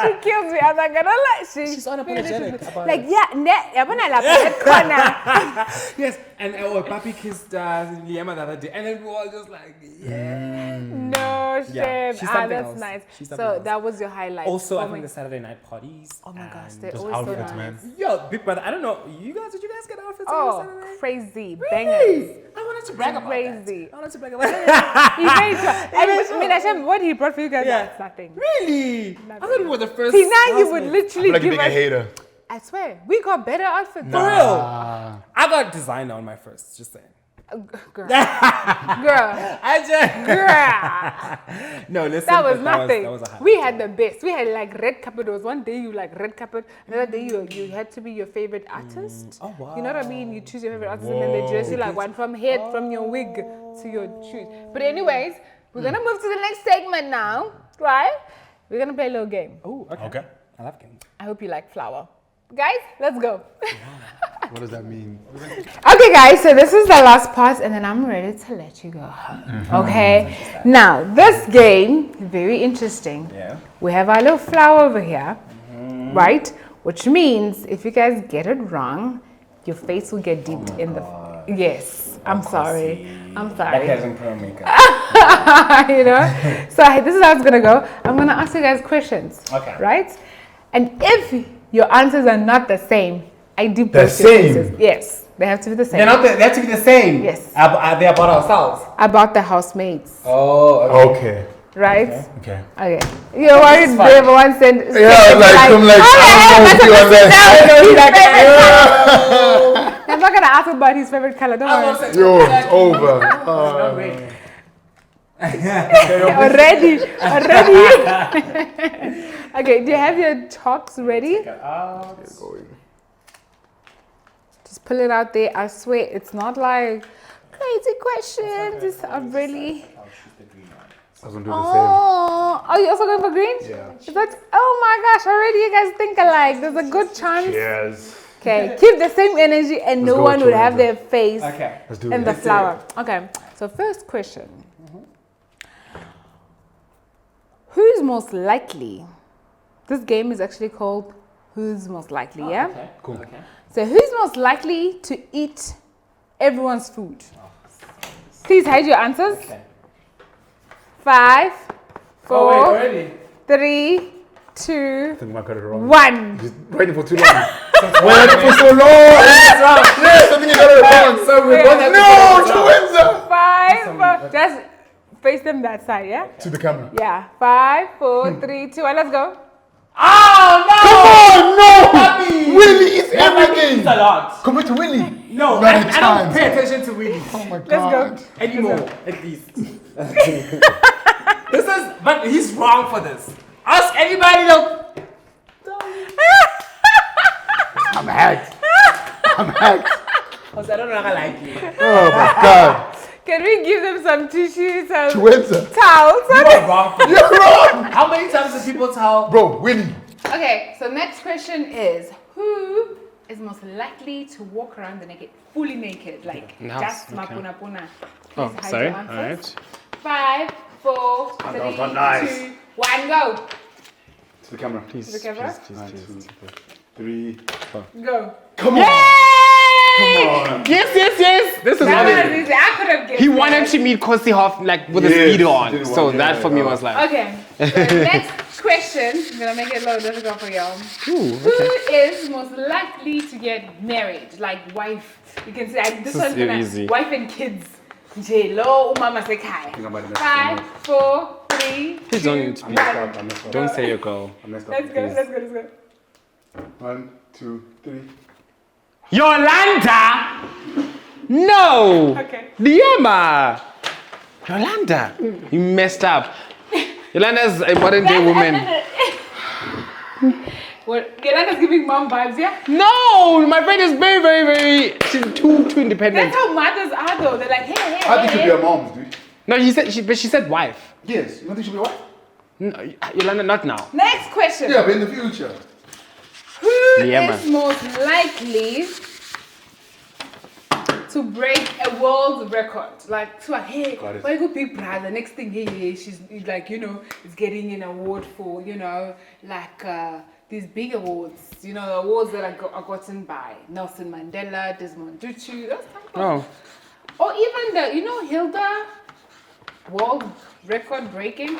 A: She kills me. I'm not gonna lie.
C: She's unapologetic about
A: like,
C: it.
A: yeah, I'm gonna laugh corner.
C: Yes, and Papi kissed Liema the other day, and then we were all just like, yeah.
A: No shame.
C: Yeah, she's
A: Ah,
C: something
A: that's
C: else.
A: nice.
C: She's
A: So
C: something else.
A: that was your highlight.
C: Also, I
A: Oh
C: think
A: my-
C: the Saturday night parties.
A: Oh my gosh,
C: and
A: they're
B: Those
A: always so
B: outfits,
A: nice.
B: man.
C: Yo, Big Brother, I don't know. Did you guys get outfits on
A: Oh,
C: Saturday?
A: crazy
C: Really?
A: bangers.
C: I want wanted to brag about
A: Crazy.
C: that. I wanted to brag about that.
A: He made sure. And Hashem, what he brought for you guys, that's nothing.
C: Really? I thought we were the first.
A: See, now you would
B: I
A: literally
B: feel like a
A: give
B: big
A: us.
B: hater.
A: I swear, we got better outfits.
C: For real. I got designer on my first, just saying.
A: Girl. Girl.
C: I just.
A: Girl.
C: No, listen.
A: That was nothing.
C: That was a
A: We had the best. We had like red carpet. There was one day you like red carpet. Another day you had to be your favorite artist.
C: Oh, wow.
A: You know what I mean? You choose your favorite artist and then they dress you like one from head, from your wig to your shoes. But anyways, we're gonna move to the next segment now, right? We're gonna play a little game.
C: Oh, okay. I love games.
A: I hope you like flour. Guys, let's go.
B: What does that mean?
A: Okay, guys, so this is the last part, and then I'm ready to let you go. Okay. Now, this game, very interesting.
C: Yeah.
A: We have our little flower over here, right? Which means if you guys get it wrong, your face will get dipped in the. Yes. I'm sorry. I'm sorry.
C: Like having pearl makeup.
A: You know? So this is how it's gonna go. I'm gonna ask you guys questions.
C: Okay.
A: Right? And if your answers are not the same, I do
B: The
A: post your
B: same?
A: faces. Yes, they have to be the same.
C: They have to be the same.
A: Yes.
C: Are they about ourselves?
A: About the housemates,
C: Oh,
B: Okay.
A: right?
B: Okay.
A: Okay. You're worried
C: is fine.
A: they have one sent.
B: Yeah, I'm like, I don't know if you are
A: I'm not gonna ask about his favorite color. Don't worry.
B: Yo, it's over.
A: Already. Okay, do you have your talks ready? Just pull it out there. I swear, it's not like crazy questions. It's really.
B: I was gonna do the
A: Oh, are you also going for green?
B: Yeah.
A: Is that? Oh my gosh! Already, you guys think alike. There's a good chance.
B: same. Yes.
A: Okay, keep the same energy, and
B: Let's
A: no
B: go,
A: one would have
B: Chuenza.
A: their face
C: Okay.
B: Let's do
A: in
B: it.
A: the flower. Okay. So first question. Who's most likely? This game is actually called Who's Most Likely, yeah?
C: Okay.
B: Cool.
C: Okay.
A: So who's most likely to eat everyone's food? Please hide your answers.
C: Okay.
A: 5, 4,
C: already?
A: 3,
B: I
A: 2,
B: think I got it wrong.
A: 1.
B: Just waiting for too long. Waiting for so long. Yes, I think you got it wrong.
C: So we both have
B: No, Chuenza.
A: 5, 4, just face them that side, yeah?
B: To the camera.
A: Yeah. 5, 4, 3, 2, 1, let's go.
C: Oh no!
B: Come on, no!
C: Papi!
B: Willie is
C: Papi
B: everything.
C: eats a lot.
B: Compared to Willie.
C: No,
B: Not
C: I
B: a
C: don't
B: chance.
C: pay attention to Willie
B: Oh my
A: Let's go.
B: God.
C: anymore, at least. This is, but he's wrong for this. Ask anybody though.
B: I'm hacked. I'm hacked.
C: Because I don't know how I like you.
B: Oh my God.
A: Can we give them some tissues, some
B: Chuenza.
A: towels?
C: You're wrong for this.
B: You're wrong.
C: How many times do people tell?
B: Bro, Willie.
A: Okay, so next question is who is most likely to walk around the naked, fully naked, like
D: Nice,
A: just
D: okay.
A: mapuna puna?
D: Oh,
A: Please hide
D: sorry.
A: your
D: All
A: answers.
D: right.
A: 5, 4, 3,
B: was not nice.
A: 2, 1, go.
B: To the camera.
D: Please,
A: the camera?
D: please,
B: One,
D: please,
B: two,
D: please.
B: 3.
A: Go.
B: Come on. Come on.
D: Yes. This is
A: That
D: what
A: was easy. I could have guessed.
D: he wanted
A: that.
D: to meet Khosi Hoff like with a
B: Yes,
D: speedo
B: he
D: on.
B: didn't
D: So
B: want-
D: that
B: yeah,
D: for me
B: yeah.
D: was like,
A: Okay, so next question. I'm gonna make it a little difficult for y'all.
D: ooh,
A: Who is most likely to get married? Like wife. You can say this
D: This
A: one's
D: is
A: gonna
D: easy.
A: wife and kids. J-Lo, umama sekhaya.
B: think I might have messed
A: 5,
B: up.
A: 4, 3,
D: Please
A: 2,
D: don't-
B: I
A: 1.
B: messed up. I messed up.
D: don't say your girl.
B: I messed up.
A: Let's go, let's go, let's go.
B: 1, 2, 3.
D: Yolanda! No!
A: Okay.
D: Diema! Yolanda! You messed up. Yolanda's a modern day woman.
A: What? Yolanda's giving mom vibes, yeah?
D: No! My friend is very, she's too independent.
A: That's how mothers are though. They're like, hey,
B: I think
A: hey,
B: she'll be
A: hey.
B: a mom, dude.
D: No, but she said wife.
B: Yes. You don't think she'll be a wife?
D: No, Yolanda, not now.
A: Next question.
B: Yeah, but in the future.
A: Who
D: Liema.
A: is most likely to break a world record? Like, so hey,
B: Got it.
A: why go Big Brother? Next thing, hey, she's like, is getting an award for, like these big awards. The awards that are gotten by Nelson Mandela, Desmond Tutu, those type of.
D: Oh.
A: Or even the, Hilda world record breaking.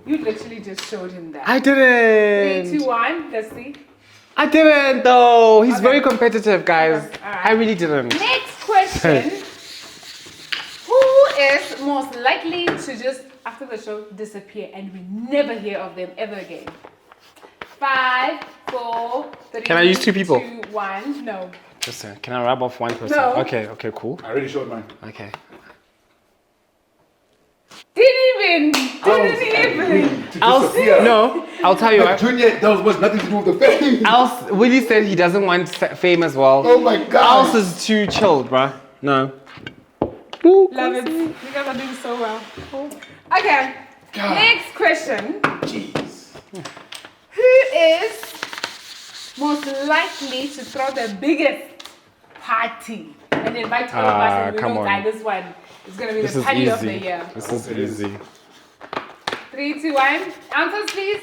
A: You literally just showed him that.
D: I didn't.
A: 3, 2, 1. Let's see.
D: I didn't though. He's
A: Okay.
D: very competitive, guys.
A: Okay, alright.
D: I really didn't.
A: Next question most likely to just, after the show, disappear and we never hear of them ever again? 5, 4, 3,
D: Can I use 2 people?
A: 2, 1. No.
D: Listen, can I rub off one person?
A: No.
D: Okay, cool.
B: I already showed mine.
D: Okay.
A: Didn't even.
D: I'll tell you what.
B: Junior, that was nothing to do with the fame.
D: Willie said he doesn't want fame as well.
B: Oh my God.
D: Else is too chilled, bruh. No.
A: Love it. You guys are doing so well. Okay.
B: God.
A: Next question.
B: Jeez.
A: Who is most likely to throw the biggest party and invite all of us and we
D: come
A: don't
D: on.
A: die this one? It's going to be
D: This
A: the
D: is
A: party of the
D: easy.
A: year.
D: This is easy.
A: 3, 2, 1. Answers, please.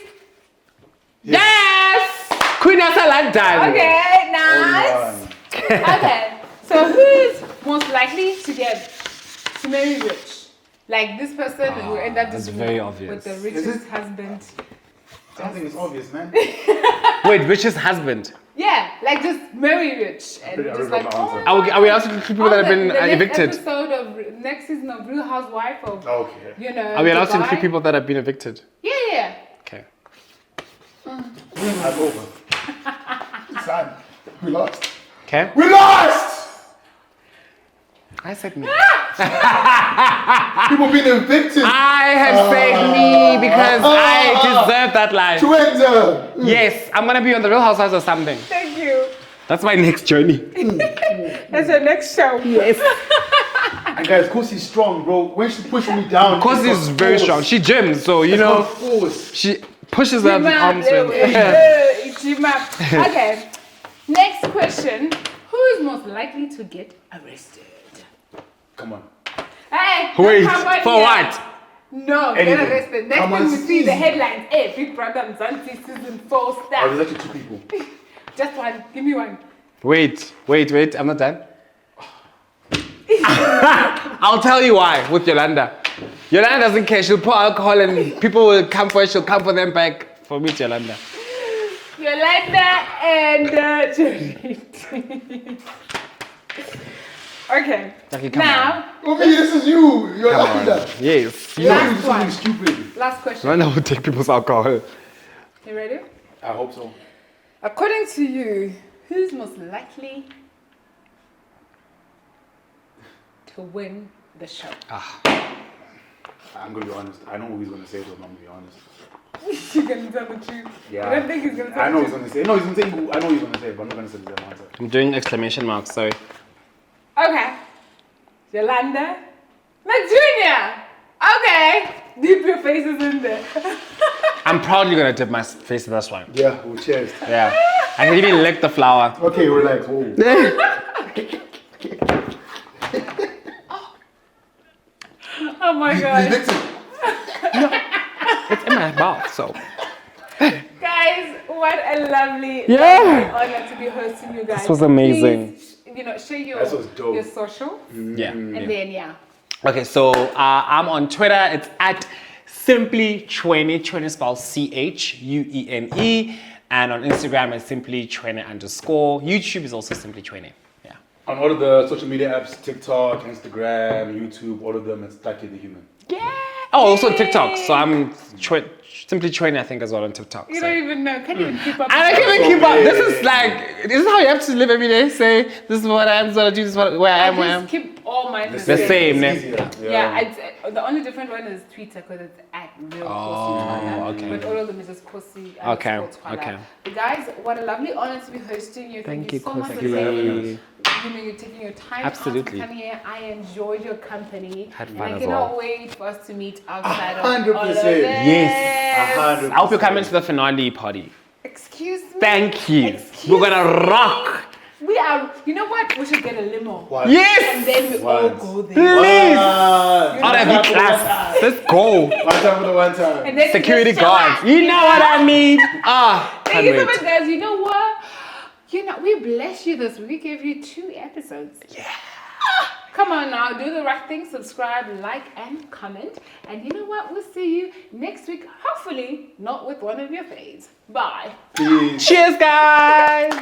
D: Yes! Queen London.
A: Okay, nice. Okay, so who is most likely to marry rich? Like this person will end up
D: that's
A: just
D: very
A: with
D: obvious.
A: the richest husband.
B: I think it's obvious, man.
D: Wait, Rich's husband.
A: Yeah, like just marry rich and
B: I
A: just
B: already
A: like
B: got my answer.
D: Are we asking people that have been evicted?
A: Next episode of next season of Real Housewife of
B: Okay.
A: you know.
D: Are we allowed to
A: Dubai.
D: include people that have been evicted?
A: Yeah.
D: Okay.
B: I'm over. Son, we lost.
D: Okay.
B: We lost!
D: I said me.
B: People being evicted.
D: I have said me because I deserve that life.
B: Chuenza.
D: Yes, I'm gonna be on the Real Housewives or something.
A: Thank you.
D: That's my next journey.
A: That's your next show.
D: Yes.
B: And guys, Khosi's strong, bro. When she pushed me down.
D: Khosi is very strong. She gyms, so you know,
B: Force.
D: she pushes out the arms.
A: Okay. Next question. Who is most likely to get arrested?
B: Come on.
A: Hey,
D: Wait,
A: come on
D: for
A: here.
D: what?
A: No,
B: Anything.
A: get arrested. Next
B: Come
A: thing
B: on,
A: we see the
B: easy.
A: headlines. Hey, Big Brother Mzansi season 4
B: Oh,
A: stars.
B: there's actually 2 people.
A: Just one. Give me one.
D: Wait. I'm not done. I'll tell you why with Yolanda. Yolanda doesn't care. She'll pour alcohol and people will come for her. She'll come for them back. For me, it's Yolanda.
A: Yolanda and Okay.
D: Okay, come
A: Now,
B: Oh, me, this is you. You're
D: Come
B: like
D: on.
B: that.
D: Yes.
B: You
A: Last
B: do something
A: one.
B: stupid.
A: last question.
D: Yolanda will take people's alcohol.
A: You ready?
B: I hope so.
A: According to you, who's most likely to win the show?
B: I'm gonna be honest. I know what he's gonna say, but I'm gonna be honest.
A: You're gonna tell the truth.
B: Yeah.
A: I don't think he's gonna tell
B: I know
A: the
B: he's
A: truth.
B: gonna say. No, he's gonna say. I know he's gonna say, but I'm not gonna say the same answer.
D: I'm doing exclamation marks, sorry.
A: Okay. Yolanda. Junior. Okay. Dip your faces in there.
D: I'm proudly gonna dip my face in this one.
B: Yeah. Well, cheers.
D: Yeah. I can even lick the flour.
B: Okay, relax. Whoa.
A: Oh my god.
D: It's in my mouth, so.
A: Guys, what a lovely honor to be hosting you guys.
D: This was amazing.
A: Please, share your,
B: This was dope.
A: your social.
D: Yeah.
A: And then,
D: Okay, so I'm on Twitter. It's at Simply Chuene. Chuene spelled CHUENE. And on Instagram, it's Simply Chuene _. YouTube is also Simply Chuene. Yeah.
B: On all of the social media apps, TikTok, Instagram, YouTube, all of them, it's Taki the Human.
A: yeah.
D: Oh, also TikTok. So I'm Simply Chuene, I think, as well on TikTok.
A: You
D: so.
A: don't even know. Can't even keep up.
D: And I can't even keep up. This is how you have to live every day. Say, this is what I am, this is what I do, this is where I am, where I am.
A: just keep all my
D: The same,
B: It's
D: ne?
B: easier.
A: Yeah, the only different one is Twitter because it's at real Khosi Twala.
D: okay.
A: But all of them is just Khosi
D: Okay,
A: Twala.
D: okay.
A: But guys, what a lovely honor to be hosting you. Thank you so much for
D: Khosi.
A: you're taking your time
D: Absolutely.
A: out to come here. I enjoyed your company.
D: Had
A: and
D: fun
A: I
D: as
A: cannot
D: well.
A: wait for us to meet outside of
B: 100%.
A: all of this.
D: Yes.
B: 100%.
D: I hope you come into the finale party.
A: Excuse me.
D: Thank you.
A: Excuse
D: We're gonna rock.
A: We are, you know what? We should get a limo.
B: What?
D: Yes.
A: And then we all
B: Once.
A: go there.
D: Please.
B: One
D: Out of the class. Let's go.
B: time for the one time.
A: And then we
D: Security
A: just show
D: guards.
A: up.
D: You know what I mean?
A: Thank you so
D: Can't
A: much,
D: wait.
A: guys. You know what? We blessed you this week. We gave you 2 episodes. Yeah. Come on now, do the right thing. Subscribe, like, and comment. And you know what? We'll see you next week. Hopefully, not with one of your faves. Bye.
B: Peace.
D: Cheers, guys.